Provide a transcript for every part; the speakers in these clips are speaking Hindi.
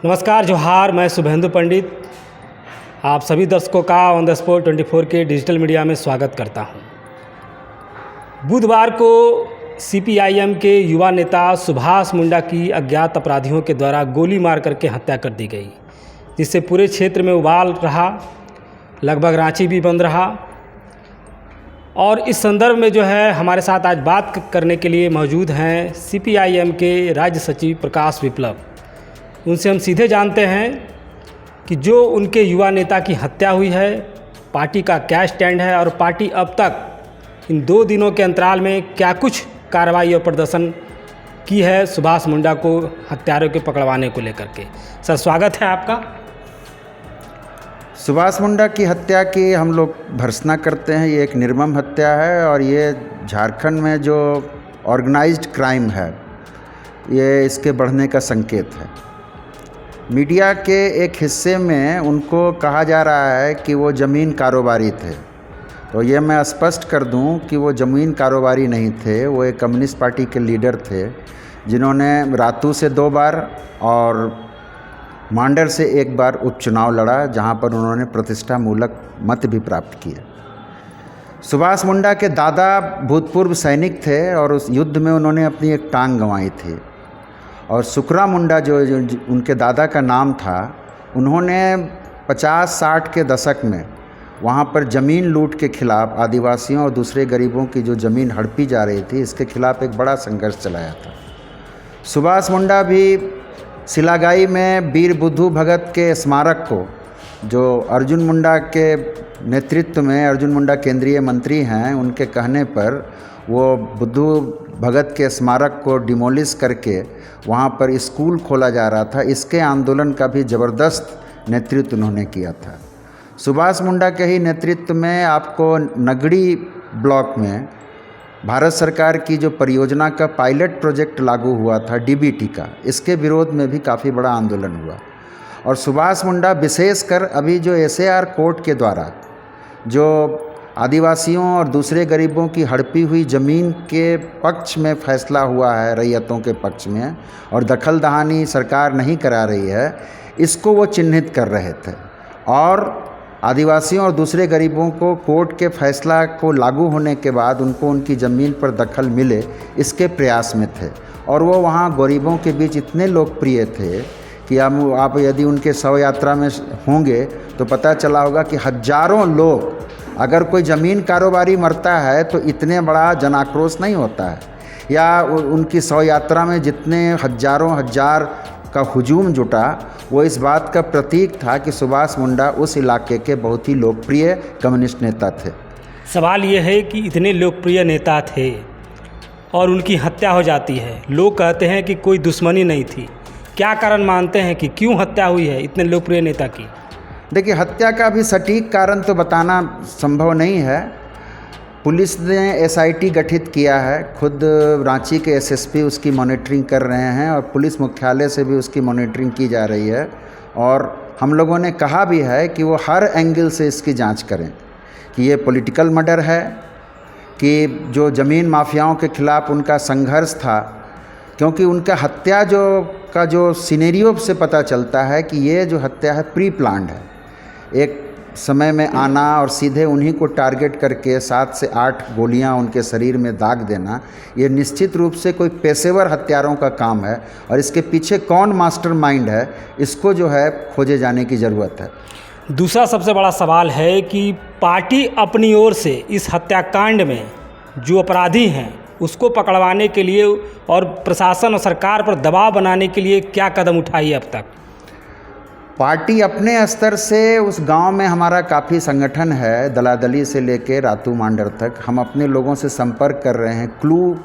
नमस्कार, जोहार। मैं शुभेंदु पंडित आप सभी दर्शकों का ऑन द स्पॉट 24 के डिजिटल मीडिया में स्वागत करता हूं। बुधवार को सीपीआईएम के युवा नेता सुभाष मुंडा की अज्ञात अपराधियों के द्वारा गोली मार करके हत्या कर दी गई, जिससे पूरे क्षेत्र में उबाल रहा, लगभग रांची भी बंद रहा। और इस संदर्भ में जो है हमारे साथ आज बात करने के लिए मौजूद हैं सीपीआईएम के राज्य सचिव प्रकाश विप्लव। उनसे हम सीधे जानते हैं कि जो उनके युवा नेता की हत्या हुई है, पार्टी का क्या स्टैंड है और पार्टी अब तक इन 2 दिनों के अंतराल में क्या कुछ कार्रवाई और प्रदर्शन की है सुभाष मुंडा को हत्यारों के पकड़वाने को लेकर के। सर, स्वागत है आपका। सुभाष मुंडा की हत्या की हम लोग भर्त्सना करते हैं। ये एक निर्मम हत्या है और ये झारखंड में जो ऑर्गेनाइज्ड क्राइम है, ये इसके बढ़ने का संकेत है। मीडिया के एक हिस्से में उनको कहा जा रहा है कि वो ज़मीन कारोबारी थे, तो ये मैं स्पष्ट कर दूं कि वो ज़मीन कारोबारी नहीं थे। वो एक कम्युनिस्ट पार्टी के लीडर थे जिन्होंने रातू से 2 बार और मांडर से 1 बार उपचुनाव लड़ा, जहां पर उन्होंने प्रतिष्ठामूलक मत भी प्राप्त किए। सुभाष मुंडा के दादा भूतपूर्व सैनिक थे और उस युद्ध में उन्होंने अपनी एक टांग गंवाई थी। और सुकरा मुंडा जो उनके दादा का नाम था, उन्होंने 50-60 के दशक में वहाँ पर ज़मीन लूट के खिलाफ, आदिवासियों और दूसरे गरीबों की जो ज़मीन हड़पी जा रही थी, इसके खिलाफ एक बड़ा संघर्ष चलाया था। सुभाष मुंडा भी सिलागाई में वीर बुद्धू भगत के स्मारक को, जो अर्जुन मुंडा के नेतृत्व में, अर्जुन मुंडा केंद्रीय मंत्री हैं, उनके कहने पर वो बुद्धू भगत के स्मारक को डिमोलिश करके वहाँ पर स्कूल खोला जा रहा था। इसके आंदोलन का भी ज़बरदस्त नेतृत्व उन्होंने किया था। सुभाष मुंडा के ही नेतृत्व में आपको नगड़ी ब्लॉक में भारत सरकार की जो परियोजना का पायलट प्रोजेक्ट लागू हुआ था डीबीटी का, इसके विरोध में भी काफ़ी बड़ा आंदोलन हुआ। और सुभाष मुंडा विशेषकर अभी जो एसएआर कोर्ट के द्वारा जो आदिवासियों और दूसरे गरीबों की हड़पी हुई ज़मीन के पक्ष में फैसला हुआ है, रैयतों के पक्ष में, और दखल दहानी सरकार नहीं करा रही है, इसको वो चिन्हित कर रहे थे। और आदिवासियों और दूसरे गरीबों को कोर्ट के फैसला को लागू होने के बाद उनको उनकी ज़मीन पर दखल मिले, इसके प्रयास में थे। और वो वहाँ गरीबों के बीच इतने लोकप्रिय थे कि आप यदि उनके शव यात्रा में होंगे तो पता चला होगा कि हजारों लोग, अगर कोई ज़मीन कारोबारी मरता है तो इतने बड़ा जन आक्रोश नहीं होता है, या उनकी शव यात्रा में जितने हजारों हजार का हुजूम जुटा, वो इस बात का प्रतीक था कि सुभाष मुंडा उस इलाके के बहुत ही लोकप्रिय कम्युनिस्ट नेता थे। सवाल ये है कि इतने लोकप्रिय नेता थे और उनकी हत्या हो जाती है। लोग कहते हैं कि कोई दुश्मनी नहीं थी। क्या कारण मानते हैं कि क्यों हत्या हुई है इतने लोकप्रिय नेता की? देखिए, हत्या का भी सटीक कारण तो बताना संभव नहीं है। पुलिस ने एसआईटी गठित किया है, खुद रांची के एसएसपी उसकी मॉनिटरिंग कर रहे हैं और पुलिस मुख्यालय से भी उसकी मॉनिटरिंग की जा रही है। और हम लोगों ने कहा भी है कि वो हर एंगल से इसकी जांच करें कि ये पॉलिटिकल मर्डर है, कि जो ज़मीन माफियाओं के खिलाफ उनका संघर्ष था, क्योंकि उनका हत्या जो सिनेरियो से पता चलता है कि ये जो हत्या है प्री प्लान्ड है। एक समय में आना और सीधे उन्हीं को टारगेट करके 7 से 8 गोलियां उनके शरीर में दाग देना, ये निश्चित रूप से कोई पेशेवर हत्यारों का काम है। और इसके पीछे कौन मास्टरमाइंड है, इसको जो है खोजे जाने की ज़रूरत है। दूसरा सबसे बड़ा सवाल है कि पार्टी अपनी ओर से इस हत्याकांड में जो अपराधी हैं उसको पकड़वाने के लिए और प्रशासन और सरकार पर दबाव बनाने के लिए क्या कदम उठाई अब तक? पार्टी अपने स्तर से, उस गांव में हमारा काफ़ी संगठन है, दलादली से लेकर रातू मांडर तक, हम अपने लोगों से संपर्क कर रहे हैं, क्लू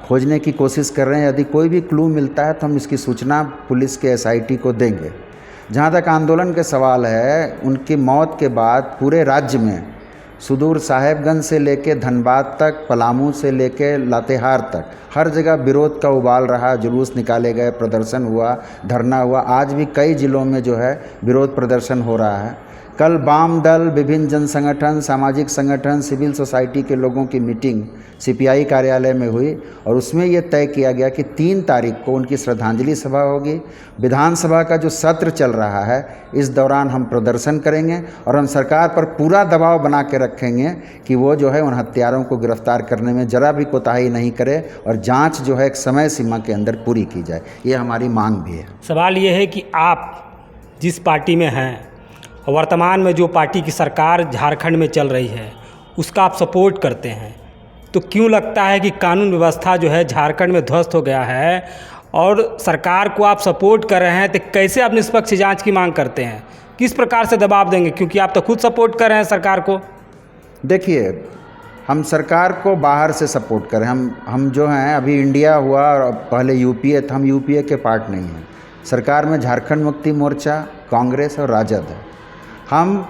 खोजने की कोशिश कर रहे हैं। यदि कोई भी क्लू मिलता है तो हम इसकी सूचना पुलिस के एसआईटी को देंगे। जहां तक आंदोलन के सवाल है, उनकी मौत के बाद पूरे राज्य में सुदूर साहेबगंज से लेके धनबाद तक, पलामू से लेके लातेहार तक, हर जगह विरोध का उबाल रहा। जुलूस निकाले गए, प्रदर्शन हुआ, धरना हुआ। आज भी कई ज़िलों में जो है विरोध प्रदर्शन हो रहा है। कल वाम दल, विभिन्न जन संगठन, सामाजिक संगठन, सिविल सोसाइटी के लोगों की मीटिंग सीपीआई कार्यालय में हुई और उसमें ये तय किया गया कि 3 तारीख को उनकी श्रद्धांजलि सभा होगी। विधानसभा का जो सत्र चल रहा है इस दौरान हम प्रदर्शन करेंगे और हम सरकार पर पूरा दबाव बना के रखेंगे कि वो जो है उन हत्यारों को गिरफ्तार करने में ज़रा भी कोताही नहीं करे और जाँच जो है एक समय सीमा के अंदर पूरी की जाए। ये हमारी मांग भी है। सवाल ये है कि आप जिस पार्टी में हैं, वर्तमान में जो पार्टी की सरकार झारखंड में चल रही है उसका आप सपोर्ट करते हैं, तो क्यों लगता है कि कानून व्यवस्था जो है झारखंड में ध्वस्त हो गया है और सरकार को आप सपोर्ट कर रहे हैं, तो कैसे आप निष्पक्ष जांच की मांग करते हैं? किस प्रकार से दबाव देंगे, क्योंकि आप तो खुद सपोर्ट कर रहे हैं सरकार को? देखिए, हम सरकार को बाहर से सपोर्ट करें, हम जो हैं अभी इंडिया हुआ और पहले यूपीए था, हम यूपीए के पार्ट नहीं हैं। सरकार में झारखंड मुक्ति मोर्चा, कांग्रेस और राजद है। हम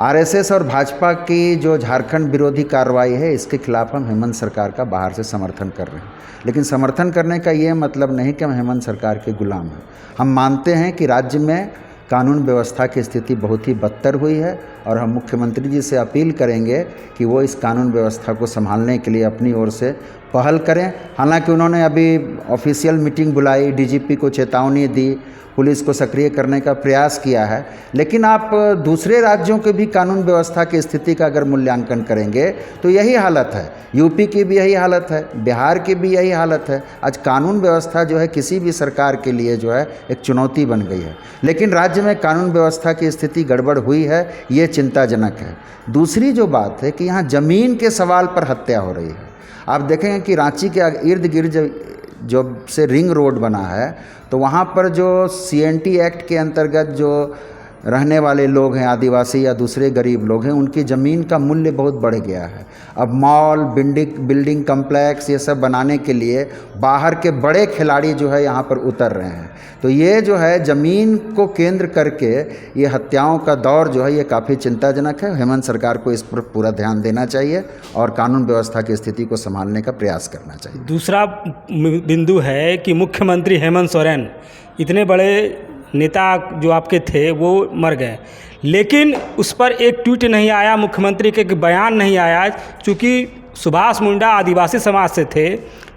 आरएसएस और भाजपा की जो झारखंड विरोधी कार्रवाई है इसके खिलाफ हम हेमंत सरकार का बाहर से समर्थन कर रहे हैं, लेकिन समर्थन करने का ये मतलब नहीं कि हम हेमंत सरकार के गुलाम हैं। हम मानते हैं कि राज्य में कानून व्यवस्था की स्थिति बहुत ही बदतर हुई है और हम मुख्यमंत्री जी से अपील करेंगे कि वो इस कानून व्यवस्था को संभालने के लिए अपनी ओर से पहल करें। हालांकि उन्होंने अभी ऑफिशियल मीटिंग बुलाई, डीजीपी को चेतावनी दी, पुलिस को सक्रिय करने का प्रयास किया है, लेकिन आप दूसरे राज्यों के भी कानून व्यवस्था की स्थिति का अगर मूल्यांकन करेंगे तो यही हालत है। यूपी की भी यही हालत है, बिहार की भी यही हालत है। आज कानून व्यवस्था जो है किसी भी सरकार के लिए जो है एक चुनौती बन गई है, लेकिन राज्य में कानून व्यवस्था की स्थिति गड़बड़ हुई है, ये चिंताजनक है। दूसरी जो बात है कि यहाँ ज़मीन के सवाल पर हत्या हो रही है। आप देखेंगे कि रांची के इर्द गिर्द जब से रिंग रोड बना है तो वहाँ पर जो सीएनटी एक्ट के अंतर्गत जो रहने वाले लोग हैं, आदिवासी या दूसरे गरीब लोग हैं, उनकी ज़मीन का मूल्य बहुत बढ़ गया है। अब मॉल, बिल्डिंग कम्प्लेक्स ये सब बनाने के लिए बाहर के बड़े खिलाड़ी जो है यहाँ पर उतर रहे हैं। तो ये जो है ज़मीन को केंद्र करके ये हत्याओं का दौर जो है ये काफ़ी चिंताजनक है। हेमंत सरकार को इस पर पूरा ध्यान देना चाहिए और कानून व्यवस्था की स्थिति को संभालने का प्रयास करना चाहिए। दूसरा बिंदु है कि मुख्यमंत्री हेमंत सोरेन, इतने बड़े नेता जो आपके थे वो मर गए, लेकिन उस पर एक ट्वीट नहीं आया, मुख्यमंत्री के बयान नहीं आया। चूँकि सुभाष मुंडा आदिवासी समाज से थे,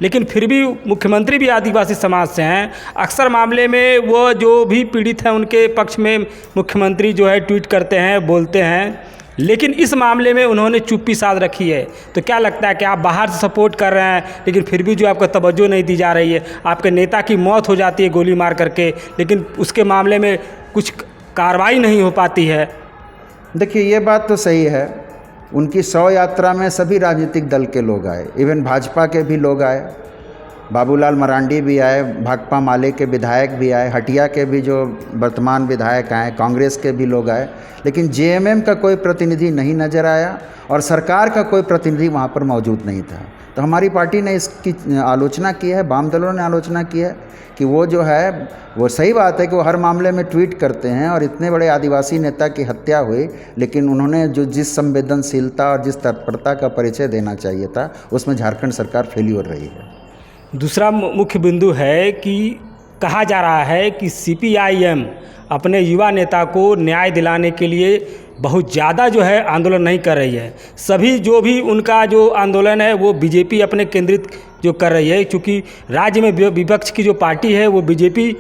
लेकिन फिर भी मुख्यमंत्री भी आदिवासी समाज से हैं। अक्सर मामले में वो जो भी पीड़ित हैं उनके पक्ष में मुख्यमंत्री जो है ट्वीट करते हैं, बोलते हैं, लेकिन इस मामले में उन्होंने चुप्पी साध रखी है। तो क्या लगता है कि आप बाहर से सपोर्ट कर रहे हैं, लेकिन फिर भी जो आपको तवज्जो नहीं दी जा रही है? आपके नेता की मौत हो जाती है गोली मार करके, लेकिन उसके मामले में कुछ कार्रवाई नहीं हो पाती है। देखिए, ये बात तो सही है। उनकी 100 यात्रा में सभी राजनीतिक दल के लोग आए, इवन भाजपा के भी लोग आए, बाबूलाल मरांडी भी आए, भाकपा माले के विधायक भी आए, हटिया के भी जो वर्तमान विधायक आए, कांग्रेस के भी लोग आए, लेकिन जेएमएम का कोई प्रतिनिधि नहीं नज़र आया और सरकार का कोई प्रतिनिधि वहाँ पर मौजूद नहीं था। तो हमारी पार्टी ने इसकी आलोचना की है, वाम दलों ने आलोचना की है कि वो जो है, वो सही बात है कि वो हर मामले में ट्वीट करते हैं और इतने बड़े आदिवासी नेता की हत्या हुई, लेकिन उन्होंने जो जिस संवेदनशीलता और जिस तत्परता का परिचय देना चाहिए था उसमें झारखंड सरकार फेल्योर रही है। दूसरा मुख्य बिंदु है कि कहा जा रहा है कि सीपीआईएम अपने युवा नेता को न्याय दिलाने के लिए बहुत ज़्यादा जो है आंदोलन नहीं कर रही है। सभी जो भी उनका जो आंदोलन है वो बीजेपी अपने केंद्रित जो कर रही है, क्योंकि राज्य में विपक्ष की जो पार्टी है वो बीजेपी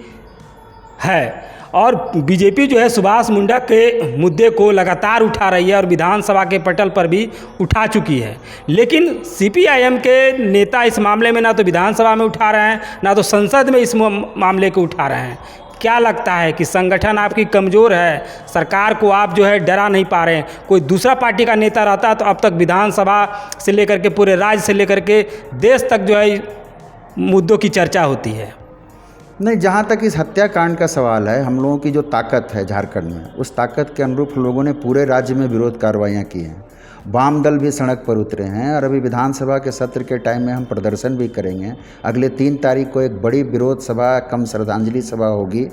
है और बीजेपी जो है सुभाष मुंडा के मुद्दे को लगातार उठा रही है और विधानसभा के पटल पर भी उठा चुकी है। लेकिन सीपीआईएम के नेता इस मामले में ना तो विधानसभा में उठा रहे हैं, ना तो संसद में इस मामले को उठा रहे हैं। क्या लगता है कि संगठन आपकी कमज़ोर है, सरकार को आप जो है डरा नहीं पा रहे हैं? कोई दूसरा पार्टी का नेता रहता तो अब तक विधानसभा से लेकर के पूरे राज्य से लेकर के देश तक जो है मुद्दों की चर्चा होती है। नहीं, जहाँ तक इस हत्याकांड का सवाल है, हम लोगों की जो ताकत है झारखंड में, उस ताकत के अनुरूप लोगों ने पूरे राज्य में विरोध कार्रवाइयाँ की हैं। वाम दल भी सड़क पर उतरे हैं और अभी विधानसभा के सत्र के टाइम में हम प्रदर्शन भी करेंगे। अगले 3 तारीख को एक बड़ी विरोध सभा कम श्रद्धांजलि सभा होगी।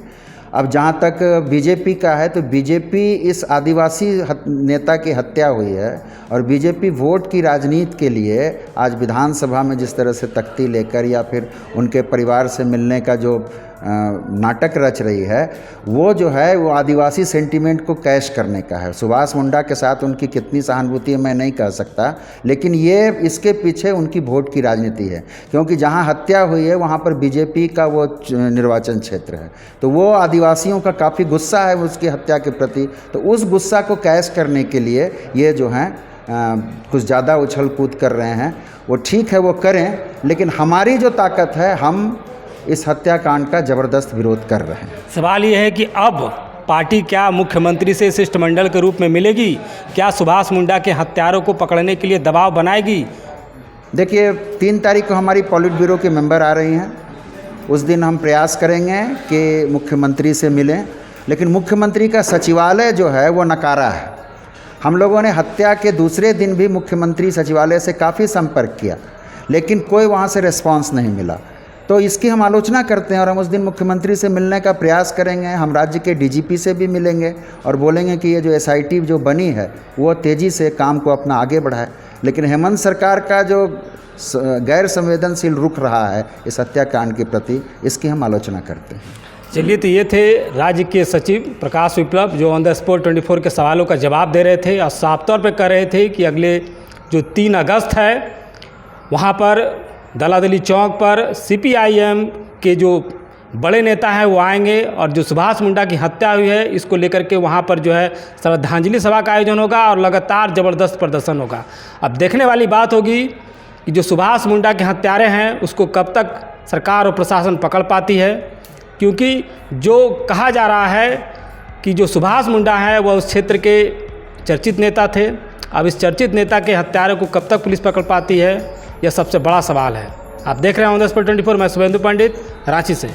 अब जहाँ तक बीजेपी का है, तो बीजेपी इस आदिवासी नेता की हत्या हुई है और बीजेपी वोट की राजनीति के लिए आज विधानसभा में जिस तरह से तख्ती लेकर या फिर उनके परिवार से मिलने का जो नाटक रच रही है, वो जो है वो आदिवासी सेंटीमेंट को कैश करने का है। सुभाष मुंडा के साथ उनकी कितनी सहानुभूति है मैं नहीं कह सकता, लेकिन ये इसके पीछे उनकी वोट की राजनीति है, क्योंकि जहाँ हत्या हुई है वहाँ पर बीजेपी का वो निर्वाचन क्षेत्र है, तो वो आदिवासियों का काफ़ी गुस्सा है उसकी हत्या के प्रति, तो उस गुस्सा को कैश करने के लिए ये जो हैं कुछ ज़्यादा उछल कूद कर रहे हैं। वो ठीक है, वो करें, लेकिन हमारी जो ताकत है, हम इस हत्याकांड का ज़बरदस्त विरोध कर रहे हैं। सवाल ये है कि अब पार्टी क्या मुख्यमंत्री से शिष्टमंडल के रूप में मिलेगी? क्या सुभाष मुंडा के हत्यारों को पकड़ने के लिए दबाव बनाएगी? देखिए, 3 तारीख को हमारी पॉलिट ब्यूरो के मेंबर आ रही हैं। उस दिन हम प्रयास करेंगे कि मुख्यमंत्री से मिलें, लेकिन मुख्यमंत्री का सचिवालय जो है वो नकारा है। हम लोगों ने हत्या के दूसरे दिन भी मुख्यमंत्री सचिवालय से काफ़ी संपर्क किया, लेकिन कोई वहाँ से रिस्पांस नहीं मिला। तो इसकी हम आलोचना करते हैं और हम उस दिन मुख्यमंत्री से मिलने का प्रयास करेंगे। हम राज्य के डीजीपी से भी मिलेंगे और बोलेंगे कि ये जो एसआईटी जो बनी है वो तेज़ी से काम को अपना आगे बढ़ाए। लेकिन हेमंत सरकार का जो गैर संवेदनशील रुख रहा है इस हत्याकांड के प्रति, इसकी हम आलोचना करते हैं। चलिए, तो ये थे राज्य के सचिव प्रकाश विप्लव, जो ऑन द स्पॉट 24 के सवालों का जवाब दे रहे थे और साफ तौर पे कह रहे थे कि अगले जो 3 अगस्त है वहाँ पर दलादली चौक पर सीपीआईएम के जो बड़े नेता हैं वो आएंगे और जो सुभाष मुंडा की हत्या हुई है इसको लेकर के वहाँ पर जो है श्रद्धांजलि सभा का आयोजन होगा और लगातार ज़बरदस्त प्रदर्शन होगा। अब देखने वाली बात होगी कि जो सुभाष मुंडा के हत्यारे हैं उसको कब तक सरकार और प्रशासन पकड़ पाती है, क्योंकि जो कहा जा रहा है कि जो सुभाष मुंडा है वह उस क्षेत्र के चर्चित नेता थे। अब इस चर्चित नेता के हत्यारे को कब तक पुलिस पकड़ पाती है, यह सबसे बड़ा सवाल है। आप देख रहे हैं ऑन द स्पॉट 24, मैं शुभेंदु पंडित, रांची से।